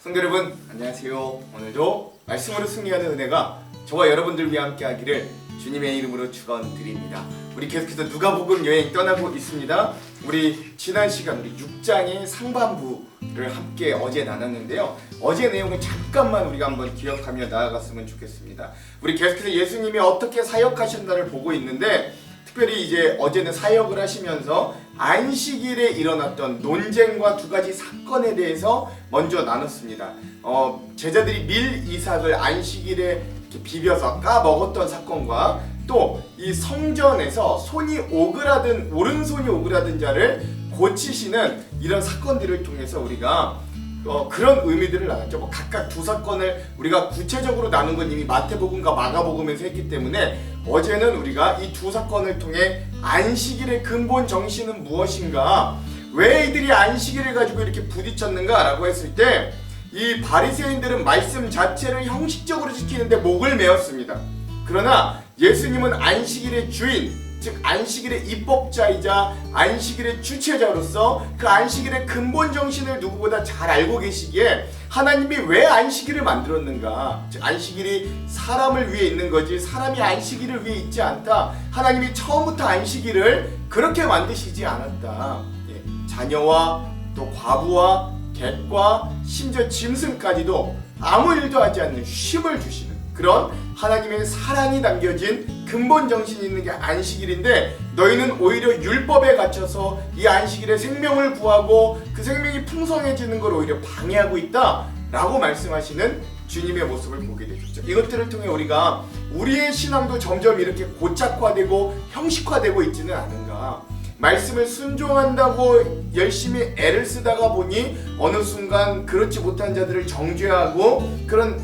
성도 여러분 안녕하세요. 오늘도 말씀으로 승리하는 은혜가 저와 여러분들 위해 함께 하기를 주님의 이름으로 축원드립니다. 우리 계속해서 누가복음 여행 떠나고 있습니다. 우리 지난 시간 우리 6장의 상반부를 함께 어제 나눴는데요. 어제 내용을 잠깐만 우리가 한번 기억하며 나아갔으면 좋겠습니다. 우리 계속해서 예수님이 어떻게 사역하셨나를 보고 있는데, 특별히 이제 어제는 사역을 하시면서 안식일에 일어났던 논쟁과 두 가지 사건에 대해서 먼저 나눴습니다. 제자들이 밀 이삭을 안식일에 비벼서 까먹었던 사건과 또 이 성전에서 오른손이 오그라든 자를 고치시는 이런 사건들을 통해서 우리가 그런 의미들을 나눴죠. 각각 두 사건을 우리가 구체적으로 나눈 건 이미 마태복음과 마가복음에서 했기 때문에 어제는 우리가 이 두 사건을 통해 안식일의 근본 정신은 무엇인가, 왜 이들이 안식일을 가지고 이렇게 부딪혔는가 라고 했을 때, 이 바리새인들은 말씀 자체를 형식적으로 지키는데 목을 메었습니다. 그러나 예수님은 안식일의 주인, 즉 안식일의 입법자이자 안식일의 주체자로서 그 안식일의 근본 정신을 누구보다 잘 알고 계시기에 하나님이 왜 안식일을 만들었는가, 즉 안식일이 사람을 위해 있는 거지 사람이 안식일을 위해 있지 않다. 하나님이 처음부터 안식일을 그렇게 만드시지 않았다. 자녀와 또 과부와 객과 심지어 짐승까지도 아무 일도 하지 않는 쉼을 주시는 그런 하나님의 사랑이 담겨진 근본 정신이 있는 게 안식일인데, 너희는 오히려 율법에 갇혀서 이 안식일에 생명을 구하고 그 생명이 풍성해지는 걸 오히려 방해하고 있다 라고 말씀하시는 주님의 모습을 보게 되죠. 이것들을 통해 우리가 우리의 신앙도 점점 이렇게 고착화되고 형식화되고 있지는 않은가, 말씀을 순종한다고 열심히 애를 쓰다가 보니 어느 순간 그렇지 못한 자들을 정죄하고 그런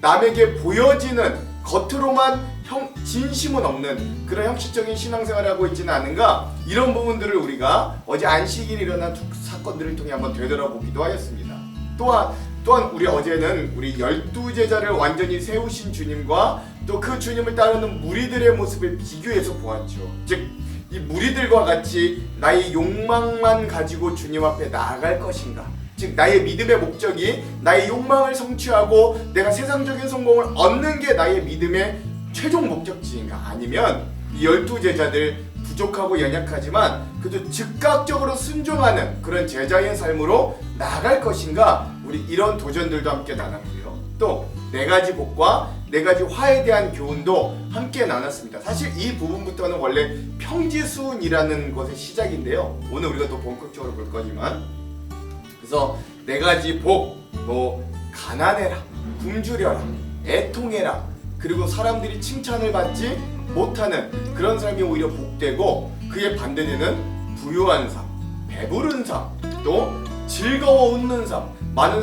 남에게 보여지는 겉으로만 진심은 없는 그런 형식적인 신앙생활을 하고 있지는 않은가, 이런 부분들을 우리가 어제 안식일에 일어난 두 사건들을 통해 한번 되돌아보기도 하였습니다. 또한 우리 어제는 우리 12제자를 완전히 세우신 주님과 또 그 주님을 따르는 무리들의 모습을 비교해서 보았죠. 즉 이 무리들과 같이 나의 욕망만 가지고 주님 앞에 나아갈 것인가, 즉 나의 믿음의 목적이 나의 욕망을 성취하고 내가 세상적인 성공을 얻는 게 나의 믿음의 최종 목적지인가, 아니면 이 12제자들 부족하고 연약하지만 그래도 즉각적으로 순종하는 그런 제자의 삶으로 나아갈 것인가, 우리 이런 도전들도 함께 나눴고요. 또 4가지 복과 4가지 화에 대한 교훈도 함께 나눴습니다. 사실 이 부분부터는 원래 평지수훈이라는 것의 시작인데요, 오늘 우리가 또 본격적으로 볼 거지만, 그래서 4가지 복, 가난해라, 굶주려라, 애통해라, 그리고 사람들이 칭찬을 받지 못하는 그런 삶이 오히려 복되고, 그에 반대되는 부유한 삶, 배부른 삶, 또 즐거워 웃는 삶, 많은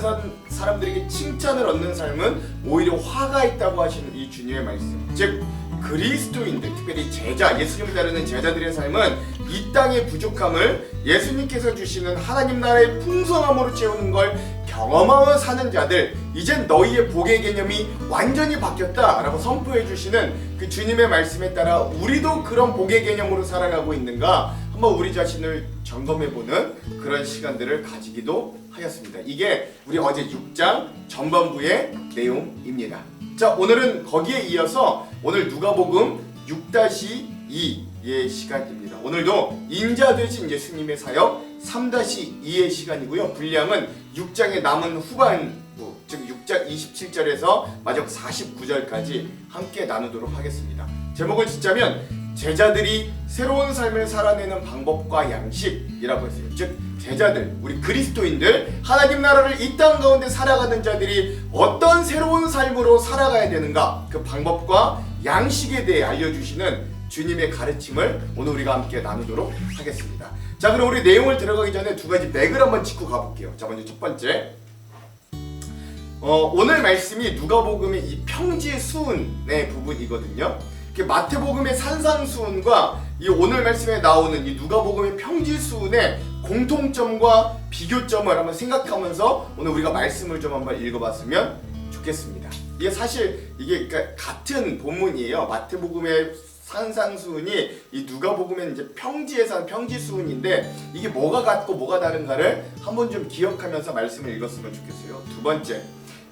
사람들에게 칭찬을 얻는 삶은 오히려 화가 있다고 하시는 이 주님의 말씀, 즉 그리스도인들, 특별히 제자, 예수님을 따르는 제자들의 삶은 이 땅의 부족함을 예수님께서 주시는 하나님 나라의 풍성함으로 채우는 걸 경험하며 사는 자들, 이젠 너희의 복의 개념이 완전히 바뀌었다라고 선포해 주시는 그 주님의 말씀에 따라 우리도 그런 복의 개념으로 살아가고 있는가 한번 우리 자신을 점검해보는 그런 시간들을 가지기도 하였습니다. 이게 우리 어제 6장 전반부의 내용입니다. 자, 오늘은 거기에 이어서 오늘 누가복음 6-2의 시간입니다. 오늘도 인자 되신 예수님의 사역 3-2의 시간이고요. 분량은 6장의 남은 후반부, 즉 6장 27절에서 마지막 49절까지 함께 나누도록 하겠습니다. 제목을 짓자면 제자들이 새로운 삶을 살아내는 방법과 양식이라고 했어요. 즉 제자들, 우리 그리스도인들, 하나님 나라를 이 땅 가운데 살아가는 자들이 어떤 새로운 삶으로 살아가야 되는가, 그 방법과 양식에 대해 알려주시는 주님의 가르침을 오늘 우리가 함께 나누도록 하겠습니다. 자, 그럼 우리 내용을 들어가기 전에 2가지 맥을 한번 짚고 가볼게요. 자, 먼저 첫 번째, 오늘 말씀이 누가복음의 이 평지수훈의 부분이거든요. 마태복음의 산상수훈과 이 오늘 말씀에 나오는 이 누가복음의 평지수훈의 공통점과 비교점을 한번 생각하면서 오늘 우리가 말씀을 좀 한번 읽어봤으면 좋겠습니다. 이게 사실 그러니까 같은 본문이에요. 마태복음의 산상수훈이 이 누가복음에는 이제 평지에 산 평지수훈인데 이게 뭐가 같고 뭐가 다른가를 한번 좀 기억하면서 말씀을 읽었으면 좋겠어요. 두 번째,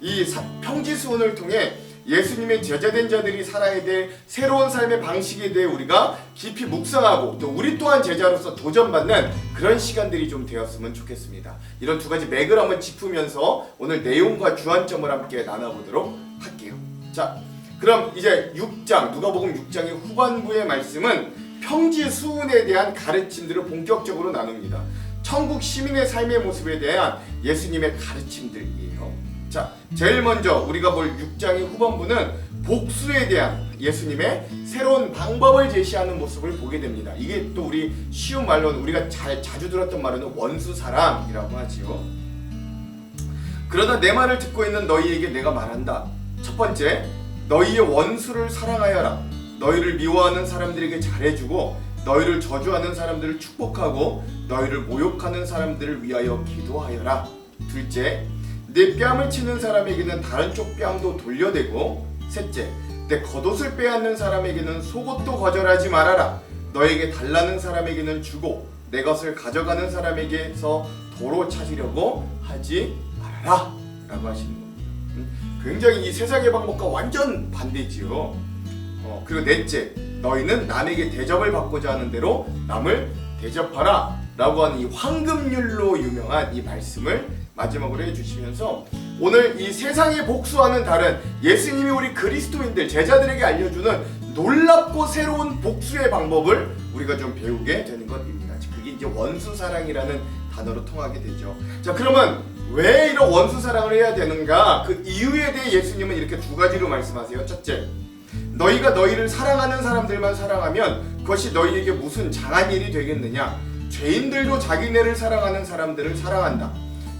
이 평지수훈을 통해 예수님의 제자된 자들이 살아야 될 새로운 삶의 방식에 대해 우리가 깊이 묵상하고 또 우리 또한 제자로서 도전받는 그런 시간들이 좀 되었으면 좋겠습니다. 이런 두 가지 맥을 한번 짚으면서 오늘 내용과 주안점을 함께 나눠보도록 할게요. 자, 그럼 이제 6장, 누가복음 6장의 후반부의 말씀은 평지수훈에 대한 가르침들을 본격적으로 나눕니다. 천국 시민의 삶의 모습에 대한 예수님의 가르침들이에요. 자, 제일 먼저 우리가 볼 6장의 후반부는 복수에 대한 예수님의 새로운 방법을 제시하는 모습을 보게 됩니다. 이게 또 우리 쉬운 말로는 우리가 자주 들었던 말로는 원수사랑이라고 하지요. 그러나 내 말을 듣고 있는 너희에게 내가 말한다. 첫 번째, 너희의 원수를 사랑하여라. 너희를 미워하는 사람들에게 잘해주고 너희를 저주하는 사람들을 축복하고 너희를 모욕하는 사람들을 위하여 기도하여라. 둘째, 내 뺨을 치는 사람에게는 다른 쪽 뺨도 돌려대고, 셋째, 내 겉옷을 빼앗는 사람에게는 속옷도 거절하지 말아라. 너에게 달라는 사람에게는 주고 내 것을 가져가는 사람에게서 도로 찾으려고 하지 말아라 라고 하시는 겁니다. 굉장히 이 세상의 방법과 완전 반대지요. 그리고 넷째, 너희는 남에게 대접을 받고자 하는 대로 남을 대접하라 라고 하는 이 황금률로 유명한 이 말씀을 마지막으로 해주시면서 오늘 이 세상의 복수와는 다른 예수님이 우리 그리스도인들 제자들에게 알려주는 놀랍고 새로운 복수의 방법을 우리가 좀 배우게 되는 것입니다. 그게 이제 원수사랑이라는 단어로 통하게 되죠. 자, 그러면 왜 이런 원수사랑을 해야 되는가? 그 이유에 대해 예수님은 이렇게 두 가지로 말씀하세요. 첫째, 너희가 너희를 사랑하는 사람들만 사랑하면 그것이 너희에게 무슨 장한 일이 되겠느냐? 죄인들도 자기네를 사랑하는 사람들을 사랑한다.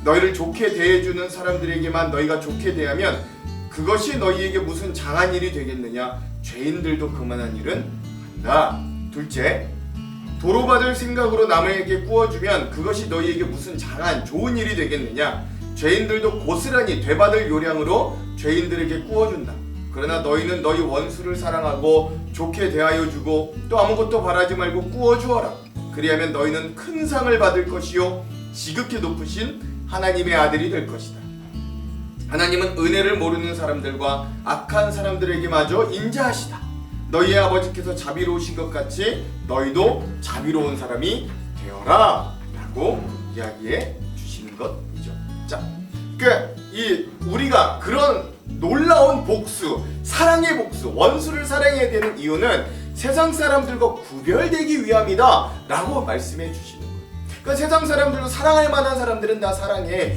너희를 좋게 대해주는 사람들에게만 너희가 좋게 대하면 그것이 너희에게 무슨 장한 일이 되겠느냐? 죄인들도 그만한 일은 한다. 둘째, 도로받을 생각으로 남에게 구워주면 그것이 너희에게 무슨 장한 좋은 일이 되겠느냐? 죄인들도 고스란히 되받을 요량으로 죄인들에게 구워준다. 그러나 너희는 너희 원수를 사랑하고 좋게 대하여 주고 또 아무것도 바라지 말고 구워주어라. 그리하면 너희는 큰 상을 받을 것이요 지극히 높으신 하나님의 아들이 될 것이다. 하나님은 은혜를 모르는 사람들과 악한 사람들에게마저 인자하시다. 너희의 아버지께서 자비로우신 것 같이 너희도 자비로운 사람이 되어라 라고 이야기해 주시는 것이죠. 자, 우리가 그런 놀라운 복수, 사랑의 복수, 원수를 사랑해야 되는 이유는 세상 사람들과 구별되기 위함이다 라고 말씀해 주시는 거예요. 그러니까 세상 사람들도 사랑할 만한 사람들은 다 사랑해.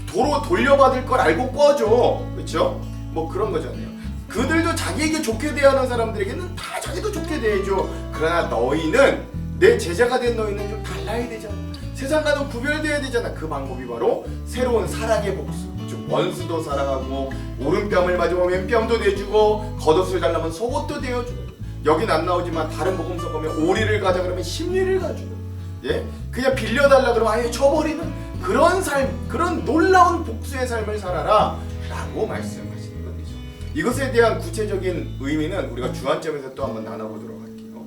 도로 돌려받을 걸 알고 꺼줘. 그렇죠? 뭐 그런 거잖아요. 그들도 자기에게 좋게 대하는 사람들에게는 다 자기도 좋게 대해줘. 그러나 너희는, 내 제자가 된 너희는 좀 달라야 되잖아. 세상과는 구별돼야 되잖아. 그 방법이 바로 새로운 사랑의 복수. 좀 원수도 사랑하고 오른뺨을 맞으면 왼뺨도 내주고 겉옷을 달라면 속옷도 대어주고, 여긴 안 나오지만 다른 복음서 보면 오리를 가자 그러면 심리를 가주고, 예? 그냥 빌려달라 그러면 아예 줘버리는 그런 삶, 그런 놀라운 복수의 삶을 살아라 라고 말씀하시는 것이죠. 이것에 대한 구체적인 의미는 우리가 주안점에서 또 한번 나눠보도록 할게요.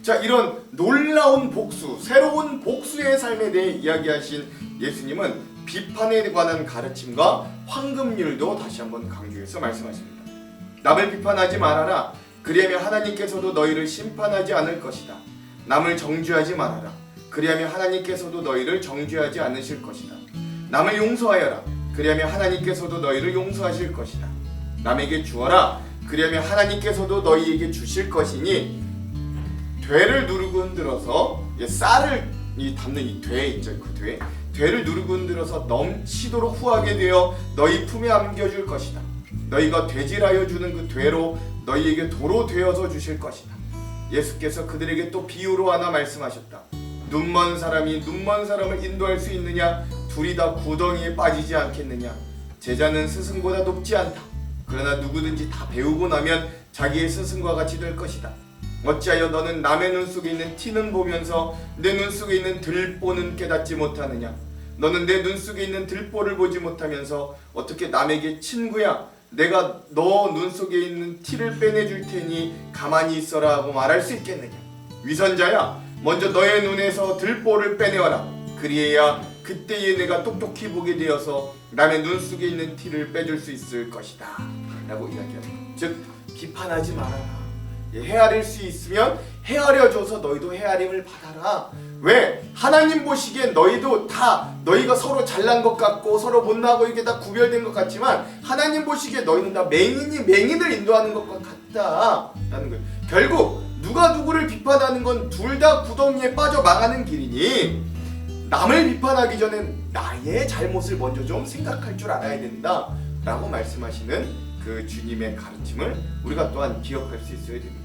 자, 이런 놀라운 복수, 새로운 복수의 삶에 대해 이야기하신 예수님은 비판에 관한 가르침과 황금률도 다시 한번 강조해서 말씀하십니다. 남을 비판하지 말아라. 그리하면 하나님께서도 너희를 심판하지 않을 것이다. 남을 정죄하지 말아라. 그리하면 하나님께서도 너희를 정죄하지 않으실 것이다. 남을 용서하여라. 그리하면 하나님께서도 너희를 용서하실 것이다. 남에게 주어라. 그리하면 하나님께서도 너희에게 주실 것이니, 되를 누르고 흔들어서 쌀을 담는 이 되 있죠. 그 되를 누르고 흔들어서 넘치도록 후하게 되어 너희 품에 안겨줄 것이다. 너희가 되질하여 주는 그 되로 너희에게 도로 되어서 주실 것이다. 예수께서 그들에게 또 비유로 하나 말씀하셨다. 눈먼 사람이 눈먼 사람을 인도할 수 있느냐? 둘이 다 구덩이에 빠지지 않겠느냐? 제자는 스승보다 높지 않다. 그러나 누구든지 다 배우고 나면 자기의 스승과 같이 될 것이다. 어찌하여 너는 남의 눈 속에 있는 티는 보면서 내 눈 속에 있는 들보는 깨닫지 못하느냐? 너는 내 눈 속에 있는 들보를 보지 못하면서 어떻게 남에게 친구야, 내가 너 눈 속에 있는 티를 빼내줄 테니 가만히 있어라 하고 말할 수 있겠느냐? 위선자야, 먼저 너의 눈에서 들보를 빼내어라. 그리해야 그때에 내가 똑똑히 보게 되어서 남의 눈 속에 있는 티를 빼줄 수 있을 것이다 라고 이야기합니다. 즉 비판하지 말아라. 헤아릴 수 있으면 헤아려줘서 너희도 헤아림을 받아라. 왜? 하나님 보시기엔 너희도 다 너희가 서로 잘난 것 같고 서로 못나고 이게 다 구별된 것 같지만 하나님 보시기에 너희는 다 맹인이 맹인을 인도하는 것과 같다라는 거예요. 결국 누가 누구를 비판하는 건 둘 다 구덩이에 빠져 망하는 길이니 남을 비판하기 전엔 나의 잘못을 먼저 좀 생각할 줄 알아야 된다 라고 말씀하시는 그 주님의 가르침을 우리가 또한 기억할 수 있어야 됩니다.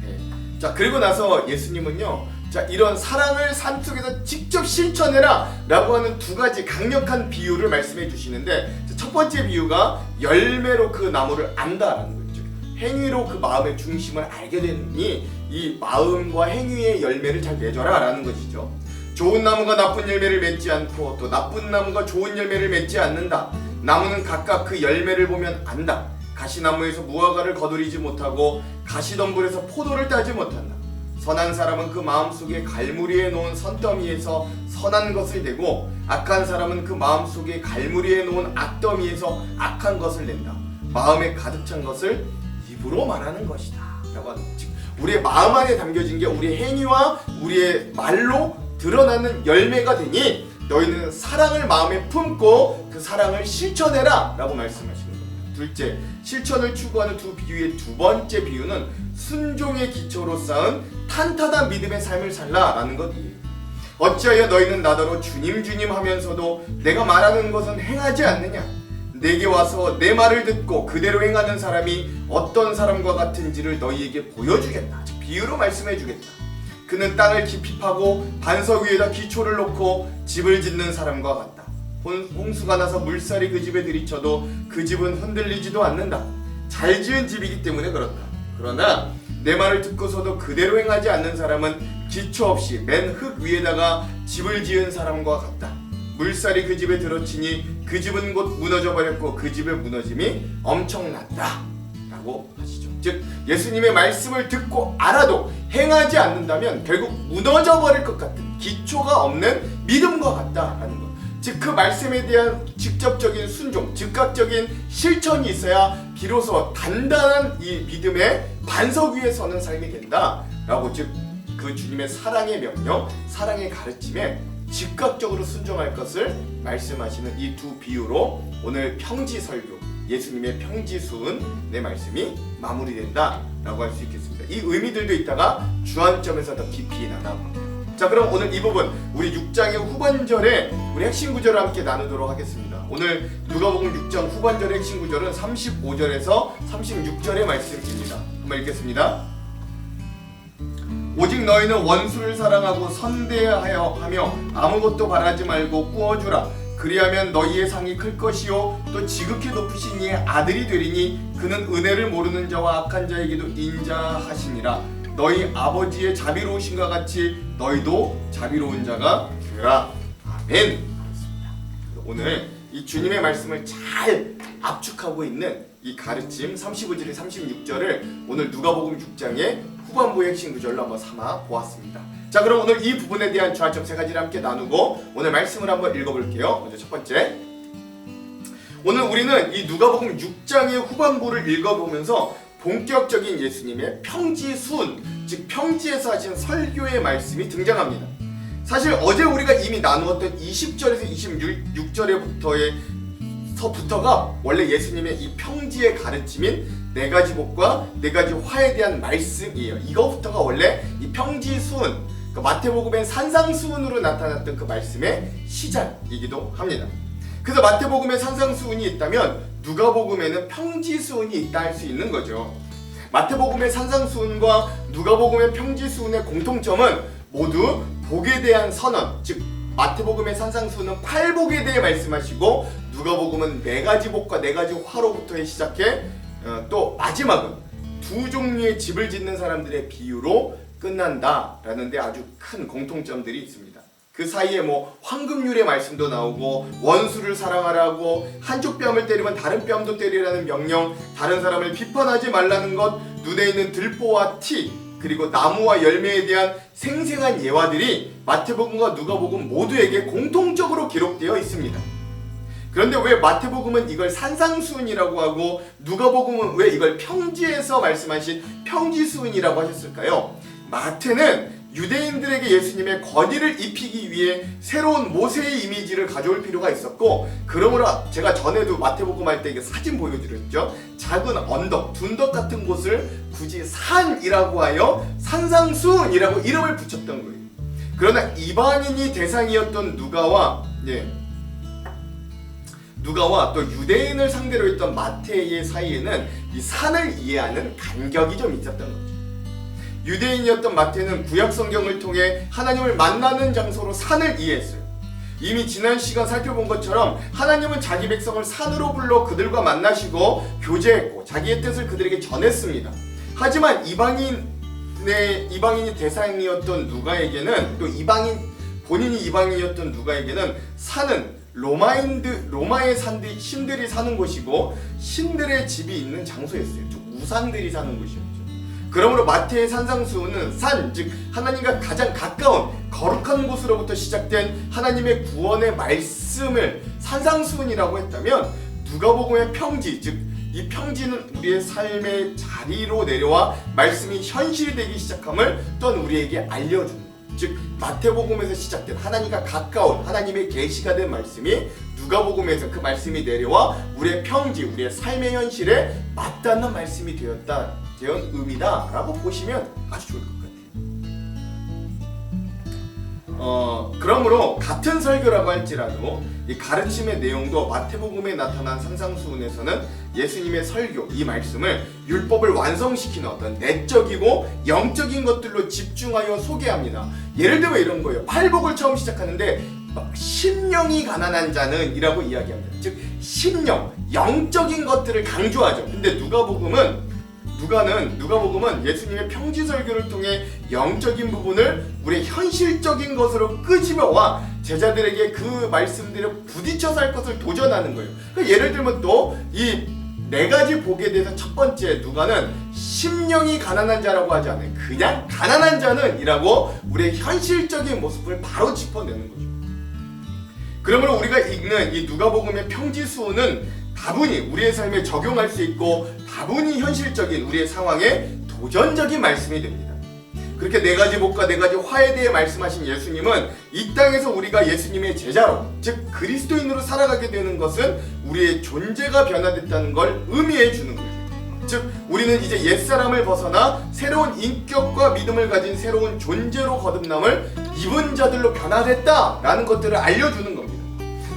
네. 자, 그리고 나서 예수님은요, 자, 이런 사랑을 삶 속에서 직접 실천해라 라고 하는 두 가지 강력한 비유를 말씀해 주시는데, 첫 번째 비유가 열매로 그 나무를 안다라는 거죠. 행위로 그 마음의 중심을 알게 되니 이 마음과 행위의 열매를 잘 맺어라 라는 것이죠. 좋은 나무가 나쁜 열매를 맺지 않고 또 나쁜 나무가 좋은 열매를 맺지 않는다. 나무는 각각 그 열매를 보면 안다. 가시나무에서 무화과를 거두리지 못하고 가시덤불에서 포도를 따지 못한다. 선한 사람은 그 마음속에 갈무리에 놓은 선더미에서 선한 것을 내고 악한 사람은 그 마음속에 갈무리에 놓은 악더미에서 악한 것을 낸다. 마음에 가득 찬 것을 입으로 말하는 것이다 라고 하는 거죠. 우리의 마음 안에 담겨진 게 우리의 행위와 우리의 말로 드러나는 열매가 되니 너희는 사랑을 마음에 품고 그 사랑을 실천해라 라고 말씀하시는 겁니다. 둘째, 실천을 추구하는 두 비유의 두 번째 비유는 순종의 기초로 쌓은 탄탄한 믿음의 삶을 살라 라는 것이에요. 어찌하여 너희는 나더러 주님 주님 하면서도 내가 말하는 것은 행하지 않느냐? 내게 와서 내 말을 듣고 그대로 행하는 사람이 어떤 사람과 같은지를 너희에게 보여주겠다. 즉 비유로 말씀해 주겠다. 그는 땅을 깊이 파고 반석 위에다 기초를 놓고 집을 짓는 사람과 같다. 홍수가 나서 물살이 그 집에 들이쳐도 그 집은 흔들리지도 않는다. 잘 지은 집이기 때문에 그렇다. 그러나 내 말을 듣고서도 그대로 행하지 않는 사람은 기초 없이 맨 흙 위에다가 집을 지은 사람과 같다. 물살이 그 집에 들어치니 그 집은 곧 무너져 버렸고 그 집의 무너짐이 엄청났다 라고 하시죠. 즉 예수님의 말씀을 듣고 알아도 행하지 않는다면 결국 무너져 버릴 것 같은 기초가 없는 믿음과 같다라는 것. 즉 그 말씀에 대한 직접적인 순종, 즉각적인 실천이 있어야 비로소 단단한 이 믿음의 반석 위에 서는 삶이 된다라고, 즉 그 주님의 사랑의 명령, 사랑의 가르침에 즉각적으로 순종할 것을 말씀하시는 이 두 비유로 오늘 평지설교, 예수님의 평지수은의 말씀이 마무리된다라고 할 수 있겠습니다. 이 의미들도 이따가 주안점에서 더 깊이 나눠봅니다. 자, 그럼 오늘 이 부분 우리 6장의 후반절에 우리 핵심 구절을 함께 나누도록 하겠습니다. 오늘 누가복음 6장 후반절의 핵심 구절은 35절에서 36절의 말씀입니다. 한번 읽겠습니다. 오직 너희는 원수를 사랑하고 선대하여 하며 아무것도 바라지 말고 꾸어주라. 그리하면 너희의 상이 클 것이요 또 지극히 높으신 이의 아들이 되리니 그는 은혜를 모르는 자와 악한 자에게도 인자하시니라. 너희 아버지의 자비로우신과 같이 너희도 자비로운 자가 되라. 아멘. 오늘 이 주님의 말씀을 잘 압축하고 있는 이 가르침 35절에 36절을 오늘 누가복음 6장의 후반부의 핵심 구절로 한번 삼아 보았습니다. 자, 그럼 오늘 이 부분에 대한 주안점 세 가지를 함께 나누고 오늘 말씀을 한번 읽어볼게요. 먼저 첫 번째, 오늘 우리는 이 누가복음 6장의 후반부를 읽어보면서 본격적인 예수님의 평지순, 즉 평지에서 하신 설교의 말씀이 등장합니다. 사실 어제 우리가 이미 나누었던 20절에서 26절에부터가 원래 예수님의 이 평지의 가르침인 네 가지 복과 네 가지 화에 대한 말씀이에요. 이거부터가 원래 이 평지수은, 그 마태복음의 산상수훈으로 나타났던 그 말씀의 시작이기도 합니다. 그래서 마태복음에 산상수훈이 있다면 누가복음에는 평지수훈이 있다 할 수 있는 거죠. 마태복음의 산상수훈과 누가복음의 평지수훈의 공통점은 모두 복에 대한 선언, 즉 마태복음의 산상수훈은 8복에 대해 말씀하시고 누가복음은 네 가지 복과 네 가지 화로부터 시작해 또 마지막은 두 종류의 집을 짓는 사람들의 비유로 끝난다라는 데 아주 큰 공통점들이 있습니다. 그 사이에 뭐 황금률의 말씀도 나오고 원수를 사랑하라고 한쪽 뺨을 때리면 다른 뺨도 때리라는 명령, 다른 사람을 비판하지 말라는 것, 눈에 있는 들보와 티, 그리고 나무와 열매에 대한 생생한 예화들이 마태복음과 누가복음 모두에게 공통적으로 기록되어 있습니다. 그런데 왜 마태복음은 이걸 산상수훈이라고 하고 누가복음은 왜 이걸 평지에서 말씀하신 평지수훈이라고 하셨을까요? 마태는 유대인들에게 예수님의 권위를 입히기 위해 새로운 모세의 이미지를 가져올 필요가 있었고, 그러므로 제가 전에도 마태복음 할 때 사진 보여드렸죠. 작은 언덕, 둔덕 같은 곳을 굳이 산이라고 하여 산상수훈이라고 이름을 붙였던 거예요. 그러나 이방인이 대상이었던 누가와 또 유대인을 상대로 했던 마태의 사이에는 이 산을 이해하는 간격이 좀 있었던 거죠. 유대인이었던 마태는 구약 성경을 통해 하나님을 만나는 장소로 산을 이해했어요. 이미 지난 시간 살펴본 것처럼 하나님은 자기 백성을 산으로 불러 그들과 만나시고 교제했고 자기의 뜻을 그들에게 전했습니다. 하지만 이방인이 대상이었던 누가에게는, 또 본인이 이방인이었던 누가에게는 산은 로마의 신들이 사는 곳이고 신들의 집이 있는 장소였어요. 우상들이 사는 곳이었죠. 그러므로 마태의 산상수훈은 산, 즉 하나님과 가장 가까운 거룩한 곳으로부터 시작된 하나님의 구원의 말씀을 산상수훈이라고 했다면, 누가복음의 평지, 즉 이 평지는 우리의 삶의 자리로 내려와 말씀이 현실되기 시작함을 또한 우리에게 알려주는 것. 즉 마태복음에서 시작된 하나님과 가까운 하나님의 계시가 된 말씀이 누가복음에서 그 말씀이 내려와 우리의 평지, 우리의 삶의 현실에 맞닿는 말씀이 되은 의미다라고 보시면 아주 좋을 것 같아요. 그러므로 같은 설교라고 할지라도 이 가르침의 내용도 마태복음에 나타난 산상수훈에서는 예수님의 설교, 이 말씀을 율법을 완성시키는 어떤 내적이고 영적인 것들로 집중하여 소개합니다. 예를 들면 이런 거예요. 팔복을 처음 시작하는데 심령이 가난한 자는 이라고 이야기합니다. 즉 심령, 영적인 것들을 강조하죠. 근데 누가복음은 예수님의 평지 설교를 통해 영적인 부분을 우리의 현실적인 것으로 끄집어와 제자들에게 그 말씀들을 부딪혀 살 것을 도전하는 거예요. 그러니까 예를 들면 또 이 네 가지 복에 대해서 첫 번째 누가는 심령이 가난한 자라고 하지 않아요. 그냥 가난한 자는 이라고 우리의 현실적인 모습을 바로 짚어내는 거죠. 그러므로 우리가 읽는 이 누가복음의 평지수훈은 다분히 우리의 삶에 적용할 수 있고 다분히 현실적인 우리의 상황에 도전적인 말씀이 됩니다. 그렇게 네 가지 복과 네 가지 화에 대해 말씀하신 예수님은 이 땅에서 우리가 예수님의 제자로, 즉 그리스도인으로 살아가게 되는 것은 우리의 존재가 변화됐다는 걸 의미해 주는 거예요. 즉 우리는 이제 옛사람을 벗어나 새로운 인격과 믿음을 가진 새로운 존재로 거듭남을 입은 자들로 변화됐다라는 것들을 알려주는 겁니다.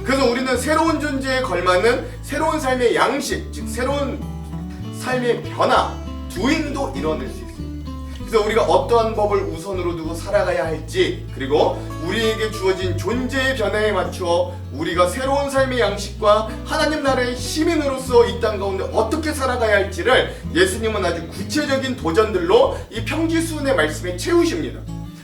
그래서 우리는 새로운 존재에 걸맞는 새로운 삶의 양식, 즉 새로운 삶의 변화, 도잉도 이뤄낼 수 있습니다. 그래서 우리가 어떠한 법을 우선으로 두고 살아가야 할지, 그리고 우리에게 주어진 존재의 변화에 맞추어 우리가 새로운 삶의 양식과 하나님 나라의 시민으로서 이 땅 가운데 어떻게 살아가야 할지를 예수님은 아주 구체적인 도전들로 이 평지수훈의 말씀에 채우십니다.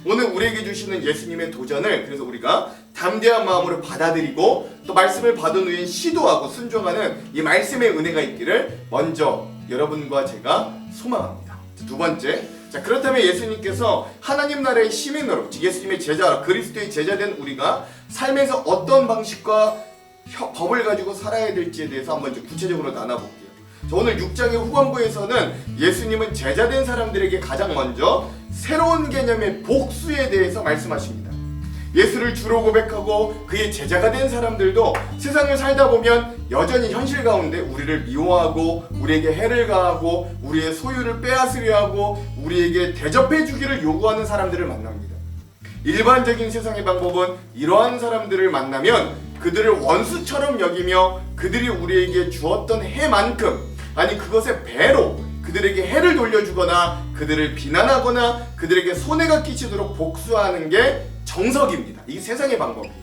오늘 우리에게 주시는 예수님의 도전을 그래서 우리가 담대한 마음으로 받아들이고 또 말씀을 받은 후에 시도하고 순종하는 이 말씀의 은혜가 있기를 먼저 여러분과 제가 소망합니다. 두 번째, 자 그렇다면 예수님께서 하나님 나라의 시민으로, 즉 예수님의 제자, 그리스도의 제자된 우리가 삶에서 어떤 방식과 법을 가지고 살아야 될지에 대해서 한번 좀 구체적으로 나눠볼게요. 자, 오늘 6장의 후반부에서는 예수님은 제자된 사람들에게 가장 먼저 새로운 개념의 복수에 대해서 말씀하십니다. 예수를 주로 고백하고 그의 제자가 된 사람들도 세상을 살다 보면 여전히 현실 가운데 우리를 미워하고 우리에게 해를 가하고 우리의 소유를 빼앗으려 하고 우리에게 대접해 주기를 요구하는 사람들을 만납니다. 일반적인 세상의 방법은 이러한 사람들을 만나면 그들을 원수처럼 여기며 그들이 우리에게 주었던 해만큼, 아니 그것의 배로 그들에게 해를 돌려주거나 그들을 비난하거나 그들에게 손해가 끼치도록 복수하는 게 정석입니다. 이 세상의 방법이에요.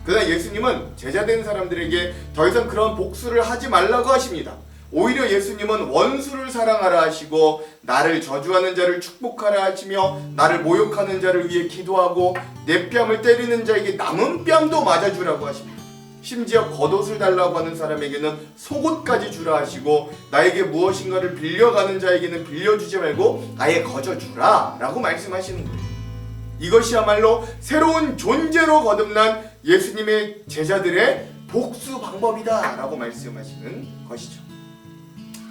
그러나 예수님은 제자된 사람들에게 더 이상 그런 복수를 하지 말라고 하십니다. 오히려 예수님은 원수를 사랑하라 하시고 나를 저주하는 자를 축복하라 하시며 나를 모욕하는 자를 위해 기도하고 내 뺨을 때리는 자에게 남은 뺨도 맞아주라고 하십니다. 심지어 겉옷을 달라고 하는 사람에게는 속옷까지 주라 하시고 나에게 무엇인가를 빌려가는 자에게는 빌려주지 말고 아예 거저주라 라고 말씀하시는 거예요. 이것이야말로 새로운 존재로 거듭난 예수님의 제자들의 복수 방법이다 라고 말씀하시는 것이죠.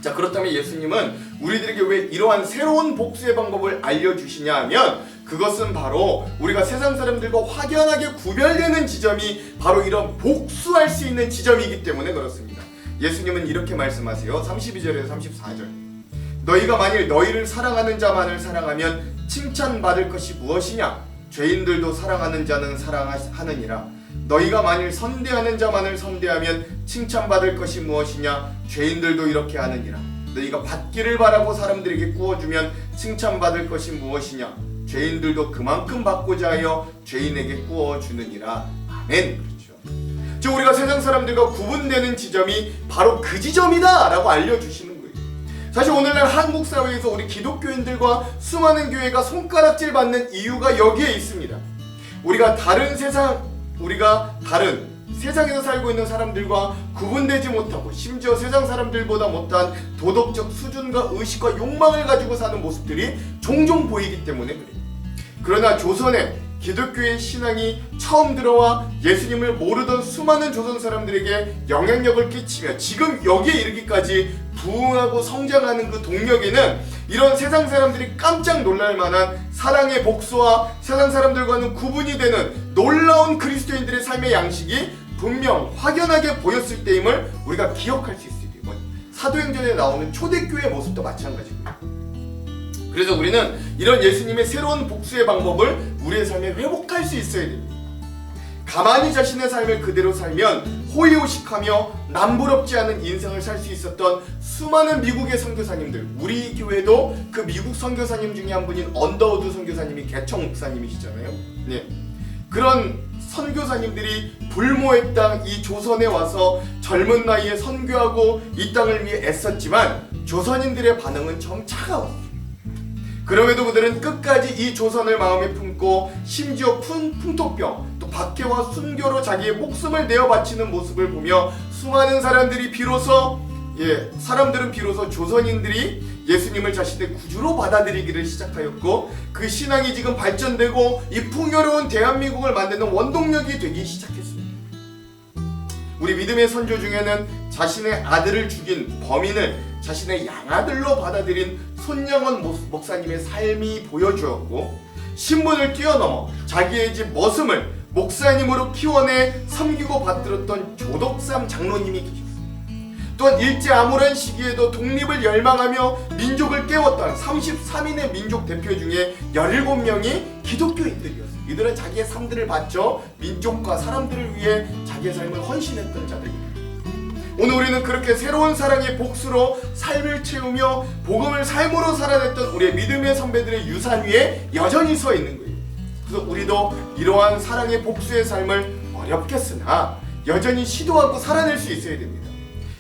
자, 그렇다면 예수님은 우리들에게 왜 이러한 새로운 복수의 방법을 알려주시냐 하면 그것은 바로 우리가 세상 사람들과 확연하게 구별되는 지점이 바로 이런 복수할 수 있는 지점이기 때문에 그렇습니다. 예수님은 이렇게 말씀하세요. 32절에서 34절. 너희가 만일 너희를 사랑하는 자만을 사랑하면 칭찬받을 것이 무엇이냐? 죄인들도 사랑하는 자는 사랑하느니라. 너희가 만일 선대하는 자만을 선대하면 칭찬받을 것이 무엇이냐? 죄인들도 이렇게 하느니라. 너희가 받기를 바라고 사람들에게 구워주면 칭찬받을 것이 무엇이냐? 죄인들도 그만큼 받고자 하여 죄인에게 구워주느니라. 아멘. 그렇죠. 즉 우리가 세상 사람들과 구분되는 지점이 바로 그 지점이다 라고 알려주시는 거예요. 사실 오늘날 한국 사회에서 우리 기독교인들과 수많은 교회가 손가락질 받는 이유가 여기에 있습니다. 우리가 다른 세상에서 살고 있는 사람들과 구분되지 못하고 심지어 세상 사람들보다 못한 도덕적 수준과 의식과 욕망을 가지고 사는 모습들이 종종 보이기 때문에 그래요. 그러나 조선에 기독교의 신앙이 처음 들어와 예수님을 모르던 수많은 조선 사람들에게 영향력을 끼치며 지금 여기에 이르기까지 부흥하고 성장하는 그 동력에는 이런 세상 사람들이 깜짝 놀랄 만한 사랑의 복수와 세상 사람들과는 구분이 되는 놀라운 그리스도인들의 삶의 양식이 분명 확연하게 보였을 때임을 우리가 기억할 수 있어요. 사도행전에 나오는 초대교회의 모습도 마찬가지고요. 그래서 우리는 이런 예수님의 새로운 복수의 방법을 우리의 삶에 회복할 수 있어야 됩니다. 가만히 자신의 삶을 그대로 살면 호의호식하며 남부럽지 않은 인생을 살 수 있었던 수많은 미국의 선교사님들, 우리 교회도 그 미국 선교사님 중에 한 분인 언더우드 선교사님이 개청 목사님이시잖아요. 네. 그런 선교사님들이 불모의 땅 이 조선에 와서 젊은 나이에 선교하고 이 땅을 위해 애썼지만 조선인들의 반응은 좀 차가웠어요. 그럼에도 그들은 끝까지 이 조선을 마음에 품고 심지어 풍토병 또 박해와 순교로 자기의 목숨을 내어 바치는 모습을 보며 수많은 사람들은 비로소 조선인들이 예수님을 자신의 구주로 받아들이기를 시작하였고 그 신앙이 지금 발전되고 이 풍요로운 대한민국을 만드는 원동력이 되기 시작했습니다. 우리 믿음의 선조 중에는 자신의 아들을 죽인 범인을 자신의 양아들로 받아들인 손양원 목사님의 삶이 보여주었고 신분을 뛰어넘어 자기의 집 머슴을 목사님으로 키워내 섬기고 받들었던 조덕삼 장로님이 계셨습니다. 또한 일제 아무런 시기에도 독립을 열망하며 민족을 깨웠던 33인의 민족 대표 중에 17명이 기독교인들이었어요. 이들은 자기의 삶들을 바쳐 민족과 사람들을 위해 자기의 삶을 헌신했던 자들입니다. 오늘 우리는 그렇게 새로운 사랑의 복수로 삶을 채우며 복음을 삶으로 살아냈던 우리의 믿음의 선배들의 유산 위에 여전히 서 있는 거예요. 그래서 우리도 이러한 사랑의 복수의 삶을 어렵겠으나 여전히 시도하고 살아낼 수 있어야 됩니다.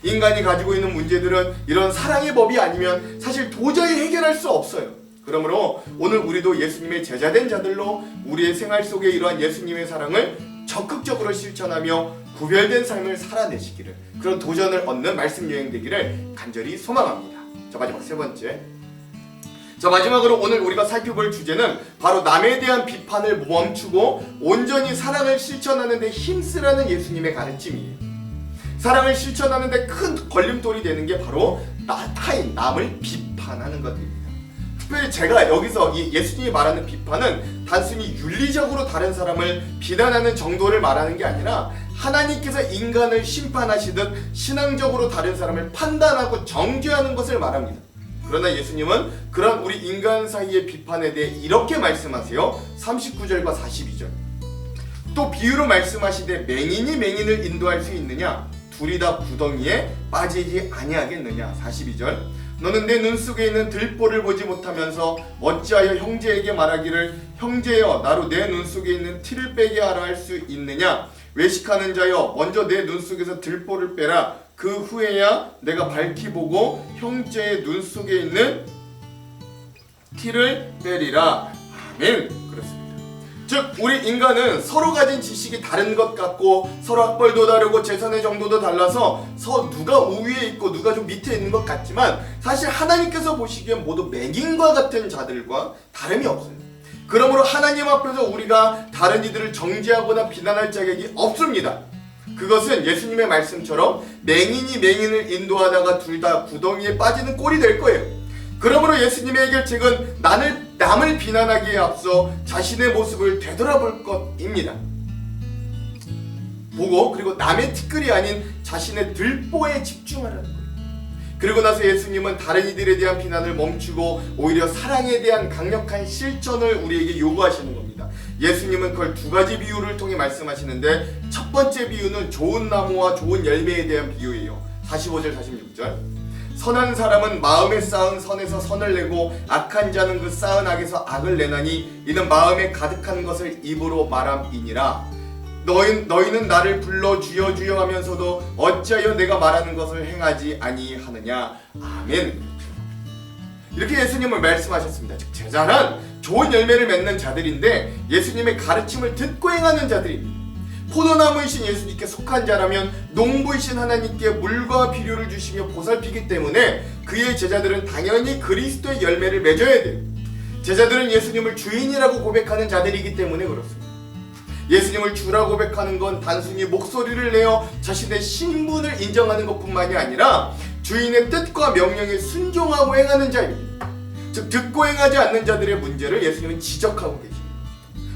인간이 가지고 있는 문제들은 이런 사랑의 법이 아니면 사실 도저히 해결할 수 없어요. 그러므로 오늘 우리도 예수님의 제자된 자들로 우리의 생활 속에 이러한 예수님의 사랑을 적극적으로 실천하며 구별된 삶을 살아내시기를, 그런 도전을 얻는 말씀 여행 되기를 간절히 소망합니다. 자, 마지막 세 번째. 자, 마지막으로 오늘 우리가 살펴볼 주제는 바로 남에 대한 비판을 멈추고 온전히 사랑을 실천하는 데 힘쓰라는 예수님의 가르침이에요. 사랑을 실천하는 데 큰 걸림돌이 되는 게 바로 타인, 남을 비판하는 것입니다. 특별히 제가 여기서 이 예수님이 말하는 비판은 단순히 윤리적으로 다른 사람을 비난하는 정도를 말하는 게 아니라 하나님께서 인간을 심판하시듯 신앙적으로 다른 사람을 판단하고 정죄하는 것을 말합니다. 그러나 예수님은 그런 우리 인간 사이의 비판에 대해 이렇게 말씀하세요. 39절과 42절. 또 비유로 말씀하시되 맹인이 맹인을 인도할 수 있느냐? 둘이 다 구덩이에 빠지지 아니하겠느냐? 42절. 너는 내 눈 속에 있는 들보를 보지 못하면서 어찌하여 형제에게 말하기를 형제여 나로 내 눈 속에 있는 티를 빼게 하라 할 수 있느냐? 외식하는 자여 먼저 내 눈 속에서 들보를 빼라. 그 후에야 내가 밝히 보고 형제의 눈 속에 있는 티를 빼리라. 아멘. 그렇습니다. 즉 우리 인간은 서로 가진 지식이 다른 것 같고 서로 학벌도 다르고 재산의 정도도 달라서 누가 우위에 있고 누가 좀 밑에 있는 것 같지만 사실 하나님께서 보시기엔 모두 맹인과 같은 자들과 다름이 없어요. 그러므로 하나님 앞에서 우리가 다른 이들을 정죄하거나 비난할 자격이 없습니다. 그것은 예수님의 말씀처럼 맹인이 맹인을 인도하다가 둘 다 구덩이에 빠지는 꼴이 될 거예요. 그러므로 예수님의 해결책은 남을 비난하기에 앞서 자신의 모습을 되돌아볼 것입니다. 보고 그리고 남의 티끌이 아닌 자신의 들보에 집중하라는 거예요. 그리고 나서 예수님은 다른 이들에 대한 비난을 멈추고 오히려 사랑에 대한 강력한 실천을 우리에게 요구하시는 겁니다. 예수님은 그걸 두 가지 비유를 통해 말씀하시는데 첫 번째 비유는 좋은 나무와 좋은 열매에 대한 비유예요. 45절 46절 선한 사람은 마음에 쌓은 선에서 선을 내고 악한 자는 그 쌓은 악에서 악을 내나니 이는 마음에 가득한 것을 입으로 말함이니라. 너희는 나를 불러 주여 주여 하면서도 어찌하여 내가 말하는 것을 행하지 아니하느냐. 아멘. 이렇게 예수님은 말씀하셨습니다. 즉 제자는 좋은 열매를 맺는 자들인데 예수님의 가르침을 듣고 행하는 자들입니다. 포도나무이신 예수님께 속한 자라면 농부이신 하나님께 물과 비료를 주시며 보살피기 때문에 그의 제자들은 당연히 그리스도의 열매를 맺어야 돼요. 제자들은 예수님을 주인이라고 고백하는 자들이기 때문에 그렇습니다. 예수님을 주라 고백하는 건 단순히 목소리를 내어 자신의 신분을 인정하는 것뿐만이 아니라 주인의 뜻과 명령에 순종하고 행하는 자입니다. 즉 듣고 행하지 않는 자들의 문제를 예수님은 지적하고 계십니다.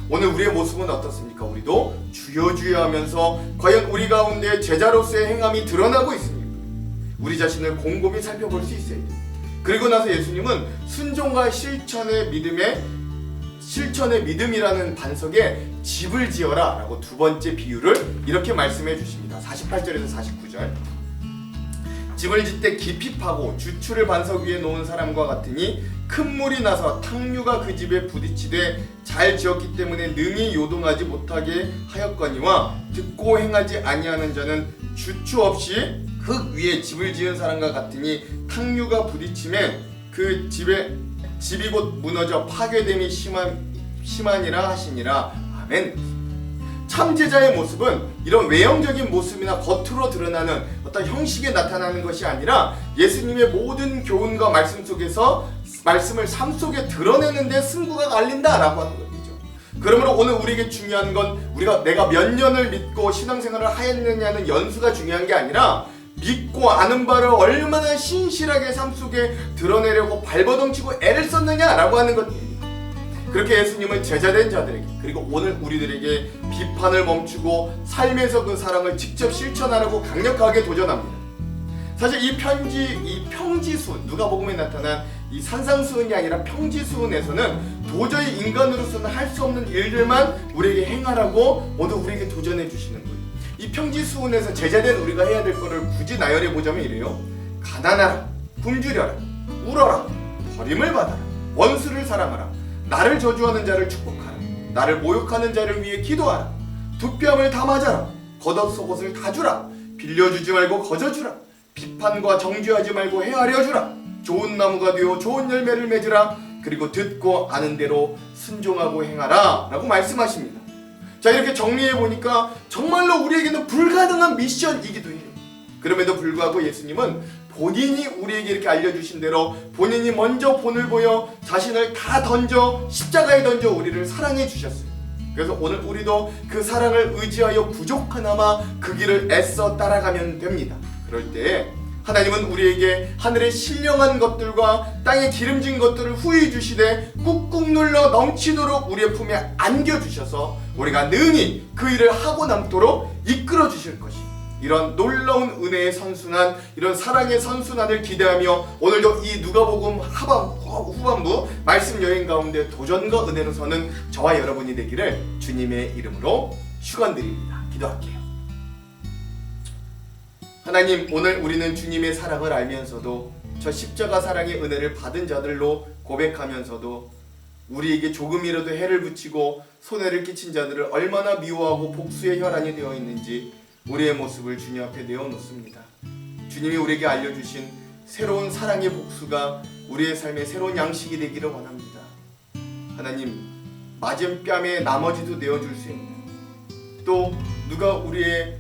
오늘 우리의 모습은 어떻습니까? 우리도 주여 주여 하면서 과연 우리 가운데 제자로서의 행함이 드러나고 있습니까? 우리 자신을 곰곰이 살펴볼 수 있어야 돼요. 그리고 나서 예수님은 순종과 실천의 믿음이라는 반석에 집을 지어라 라고 두 번째 비유를 이렇게 말씀해 주십니다. 48절에서 49절 집을 짓되 깊이 파고 주추를 반석 위에 놓은 사람과 같으니 큰 물이 나서 탕류가 그 집에 부딪히되 잘 지었기 때문에 능히 요동하지 못하게 하였거니와 듣고 행하지 아니하는 자는 주추 없이 흙 위에 집을 지은 사람과 같으니 탕류가 부딪히면 그 집이 곧 무너져 파괴됨이 심하니라 하시니라. 아멘. 참 제자의 모습은 이런 외형적인 모습이나 겉으로 드러나는 어떤 형식에 나타나는 것이 아니라 예수님의 모든 교훈과 말씀 속에서 말씀을 삶 속에 드러내는 데 승부가 갈린다라고 하는 것이죠. 그러므로 오늘 우리에게 중요한 건 내가 몇 년을 믿고 신앙생활을 하였느냐는 연수가 중요한 게 아니라 믿고 아는 바를 얼마나 신실하게 삶 속에 드러내려고 발버둥치고 애를 썼느냐라고 하는 것입니다. 그렇게 예수님은 제자된 자들에게 그리고 오늘 우리들에게 비판을 멈추고 삶에서 그 사랑을 직접 실천하라고 강력하게 도전합니다. 사실 이 평지수훈, 누가복음에 나타난 이 산상수훈이 아니라 평지수훈에서는 도저히 인간으로서는 할 수 없는 일들만 우리에게 행하라고 모두 우리에게 도전해 주시는 거예요. 이 평지수훈에서 제자된 우리가 해야 될 거를 굳이 나열해 보자면 이래요. 가난하라, 굶주려라, 울어라, 버림을 받아라, 원수를 사랑하라, 나를 저주하는 자를 축복하라, 나를 모욕하는 자를 위해 기도하라, 두 뺨을 다 맞아라, 겉옷 속옷을 다 주라, 빌려주지 말고 거저주라, 비판과 정죄하지 말고 헤아려 주라, 좋은 나무가 되어 좋은 열매를 맺으라, 그리고 듣고 아는 대로 순종하고 행하라 라고 말씀하십니다. 자, 이렇게 정리해 보니까 정말로 우리에게는 불가능한 미션이기도 해요. 그럼에도 불구하고 예수님은 본인이 우리에게 이렇게 알려주신 대로 본인이 먼저 본을 보여 자신을 다 던져 십자가에 던져 우리를 사랑해 주셨어요. 그래서 오늘 우리도 그 사랑을 의지하여 부족하나마 그 길을 애써 따라가면 됩니다. 그럴 때 하나님은 우리에게 하늘의 신령한 것들과 땅의 기름진 것들을 후히 주시되 꾹꾹 눌러 넘치도록 우리의 품에 안겨주셔서 우리가 능히 그 일을 하고 남도록 이끌어 주실 것입니다. 이런 놀라운 은혜의 선순환, 이런 사랑의 선순환을 기대하며 오늘도 이 누가복음 후반부 말씀 여행 가운데 도전과 은혜로 서는 저와 여러분이 되기를 주님의 이름으로 축원드립니다. 기도할게요. 하나님, 오늘 우리는 주님의 사랑을 알면서도 저 십자가 사랑의 은혜를 받은 자들로 고백하면서도 우리에게 조금이라도 해를 붙이고 손해를 끼친 자들을 얼마나 미워하고 복수의 혈안이 되어 있는지 우리의 모습을 주님 앞에 내어놓습니다. 주님이 우리에게 알려주신 새로운 사랑의 복수가 우리의 삶의 새로운 양식이 되기를 원합니다. 하나님, 맞은 뺨에 나머지도 내어줄 수 있는, 또 누가 우리의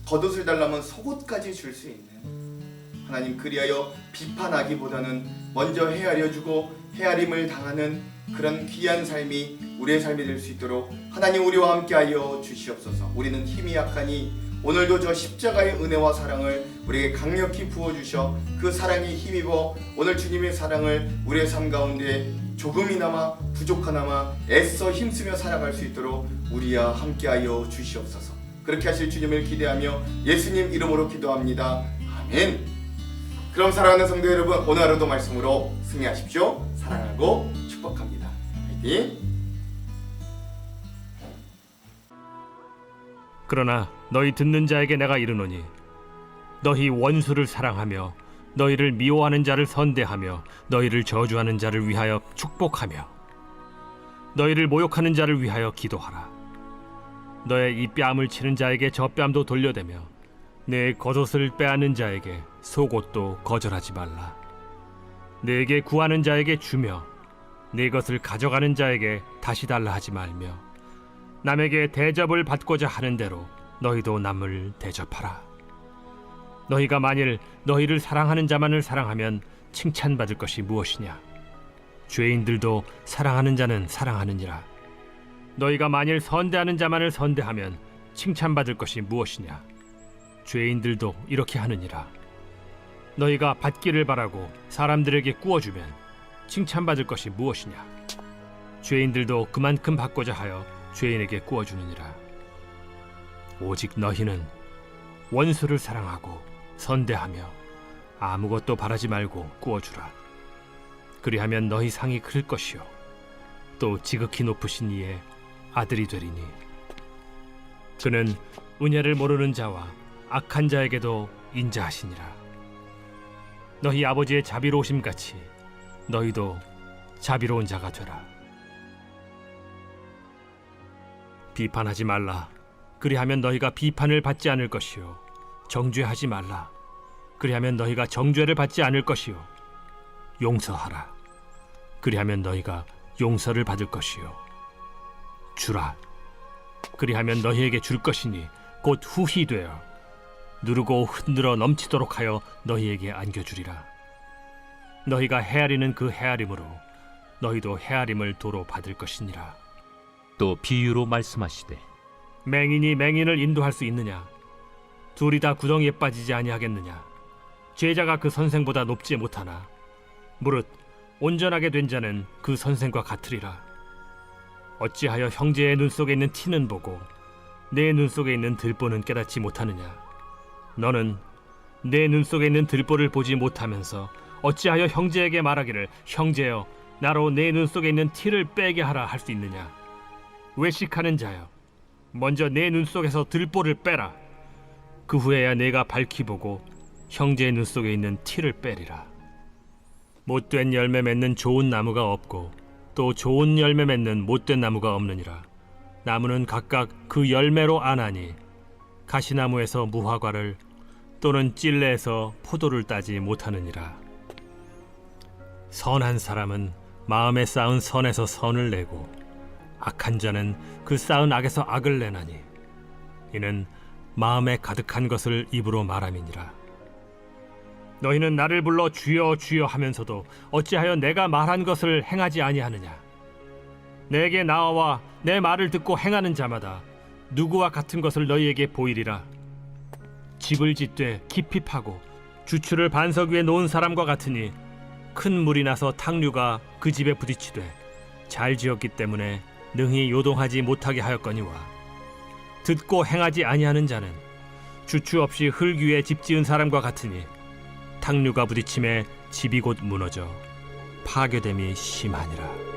겉옷을 달라면 속옷까지 줄 수 있는, 하나님, 그리하여 비판하기보다는 먼저 헤아려주고 헤아림을 당하는 그런 귀한 삶이 우리의 삶이 될 수 있도록 하나님 우리와 함께하여 주시옵소서. 우리는 힘이 약하니 오늘도 저 십자가의 은혜와 사랑을 우리에게 강력히 부어주셔 그 사랑에 힘입어 오늘 주님의 사랑을 우리의 삶 가운데 조금이나마 부족하나마 애써 힘쓰며 살아갈 수 있도록 우리와 함께하여 주시옵소서. 그렇게 하실 주님을 기대하며 예수님 이름으로 기도합니다. 아멘. 그럼 사랑하는 성도 여러분, 오늘 하루도 말씀으로 승리하십시오. 사랑하고 축복합니다. 화이팅! 그러나 너희 듣는 자에게 내가 이르노니 너희 원수를 사랑하며 너희를 미워하는 자를 선대하며 너희를 저주하는 자를 위하여 축복하며 너희를 모욕하는 자를 위하여 기도하라. 너의 이 뺨을 치는 자에게 저 뺨도 돌려대며 내 겉옷을 빼앗는 자에게 속옷도 거절하지 말라. 내게 구하는 자에게 주며 내 것을 가져가는 자에게 다시 달라 하지 말며 남에게 대접을 받고자 하는 대로 너희도 남을 대접하라. 너희가 만일 너희를 사랑하는 자만을 사랑하면 칭찬받을 것이 무엇이냐? 죄인들도 사랑하는 자는 사랑하느니라. 너희가 만일 선대하는 자만을 선대하면 칭찬받을 것이 무엇이냐? 죄인들도 이렇게 하느니라. 너희가 받기를 바라고 사람들에게 구워주면 칭찬받을 것이 무엇이냐? 죄인들도 그만큼 받고자 하여 죄인에게 구워주느니라. 오직 너희는 원수를 사랑하고 선대하며 아무것도 바라지 말고 구워주라. 그리하면 너희 상이 클 것이요 또 지극히 높으신 이의 아들이 되리니 그는 은혜를 모르는 자와 악한 자에게도 인자하시니라. 너희 아버지의 자비로우심 같이 너희도 자비로운 자가 되라. 비판하지 말라. 그리하면 너희가 비판을 받지 않을 것이요 정죄하지 말라. 그리하면 너희가 정죄를 받지 않을 것이요 용서하라. 그리하면 너희가 용서를 받을 것이요 주라. 그리하면 너희에게 줄 것이니 곧 후히 되어 누르고 흔들어 넘치도록 하여 너희에게 안겨주리라. 너희가 헤아리는 그 헤아림으로 너희도 헤아림을 도로 받을 것이니라. 또 비유로 말씀하시되 맹인이 맹인을 인도할 수 있느냐? 둘이 다 구덩이에 빠지지 아니하겠느냐? 제자가 그 선생보다 높지 못하나 무릇 온전하게 된 자는 그 선생과 같으리라. 어찌하여 형제의 눈 속에 있는 티는 보고 내 눈 속에 있는 들보는 깨닫지 못하느냐? 너는 내 눈 속에 있는 들보를 보지 못하면서 어찌하여 형제에게 말하기를 형제여 나로 내 눈 속에 있는 티를 빼게 하라 할 수 있느냐? 외식하는 자여 먼저 내 눈 속에서 들보를 빼라. 그 후에야 내가 밝히 보고 형제의 눈 속에 있는 티를 빼리라. 못된 열매 맺는 좋은 나무가 없고 또 좋은 열매 맺는 못된 나무가 없느니라. 나무는 각각 그 열매로 아나니 가시나무에서 무화과를 또는 찔레에서 포도를 따지 못하느니라. 선한 사람은 마음에 쌓은 선에서 선을 내고 악한 자는 그 쌓은 악에서 악을 내나니 이는 마음에 가득한 것을 입으로 말함이니라. 너희는 나를 불러 주여 주여 하면서도 어찌하여 내가 말한 것을 행하지 아니하느냐? 내게 나와 내 말을 듣고 행하는 자마다 누구와 같은 것을 너희에게 보이리라. 집을 짓되 깊이 파고 주추를 반석 위에 놓은 사람과 같으니 큰 물이 나서 탕류가 그 집에 부딪히되 잘 지었기 때문에 능히 요동하지 못하게 하였거니와 듣고 행하지 아니하는 자는 주추 없이 흙 위에 집 지은 사람과 같으니 탕류가 부딪힘에 집이 곧 무너져 파괴됨이 심하니라.